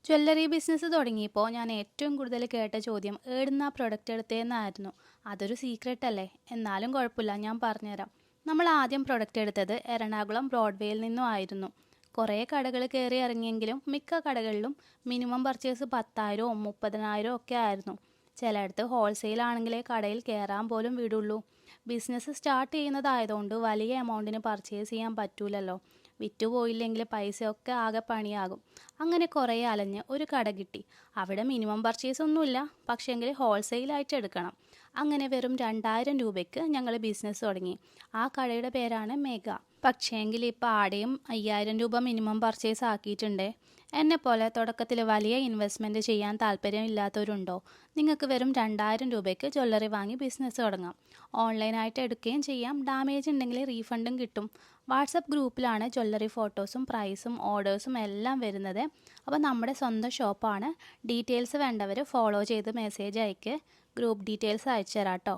Jewellery business തുടങ്ങിയപ്പോൾ ഞാൻ ഏറ്റവും കൂടുതൽ കേട്ട ചോദ്യം ഏടുന്നാ പ്രൊഡക്റ്റ് എടുത്തതെന്നായിരുന്നു. അതൊരു സീക്രട്ട് അല്ലേ? എന്നാലും കുഴപ്പമില്ല, ഞാൻ പറഞ്ഞുതരാം. നമ്മൾ ആദ്യം പ്രൊഡക്റ്റ് എടുത്തത് എറണാകുളം ബ്രോഡ്വേയിൽ നിന്നും ആയിരുന്നു. കുറേ കടകൾ കയറി ഇറങ്ങിയെങ്കിലും മിക്ക കടകളിലും മിനിമം പർച്ചേസ് 10,000 30,000 ഒക്കെ ആയിരുന്നു. ചിലയിടത്ത് ഹോൾസെയിൽ ആണെങ്കിലേ കടയിൽ കയറാൻ പോലും വിടുള്ളൂ. ബിസിനസ് സ്റ്റാർട്ട് ചെയ്യുന്നതായതുകൊണ്ട് വലിയ എമൗണ്ടിന് പർച്ചേസ് ചെയ്യാൻ പറ്റൂലല്ലോ. വിറ്റുപോയില്ലെങ്കിൽ പൈസയൊക്കെ ആകെ പണിയാകും. അങ്ങനെ കുറേ അലഞ്ഞ് ഒരു കട കിട്ടി. അവിടെ മിനിമം പർച്ചേസ് ഒന്നുമില്ല, പക്ഷേങ്കിൽ ഹോൾസെയിലായിട്ട് എടുക്കണം. അങ്ങനെ വെറും 2,000 രൂപയ്ക്ക് ഞങ്ങൾ ബിസിനസ് തുടങ്ങി. ആ കടയുടെ പേരാണ് മെഗ. പക്ഷേങ്കിൽ ഇപ്പോൾ ആടെയും 5,000 രൂപ മിനിമം പർച്ചേസ് ആക്കിയിട്ടുണ്ട്. എന്നെപ്പോലെ തുടക്കത്തിൽ വലിയ ഇൻവെസ്റ്റ്മെൻറ്റ് ചെയ്യാൻ താല്പര്യമില്ലാത്തവരുണ്ടോ? നിങ്ങൾക്ക് വെറും 2,000 രൂപയ്ക്ക് ജ്വല്ലറി വാങ്ങി ബിസിനസ് തുടങ്ങാം. ഓൺലൈനായിട്ട് എടുക്കുകയും ചെയ്യാം. ഡാമേജ് ഉണ്ടെങ്കിൽ റീഫണ്ടും കിട്ടും. വാട്സപ്പ് ഗ്രൂപ്പിലാണ് ജ്വല്ലറി ഫോട്ടോസും പ്രൈസും ഓർഡേഴ്സും എല്ലാം വരുന്നത്. അപ്പോൾ നമ്മുടെ സ്വന്തം ഷോപ്പാണ്. ഡീറ്റെയിൽസ് വേണ്ടവർ ഫോളോ ചെയ്ത് മെസ്സേജ് അയയ്ക്ക്. ഗ്രൂപ്പ് ഡീറ്റെയിൽസ് അയച്ചു തരാം കേട്ടോ.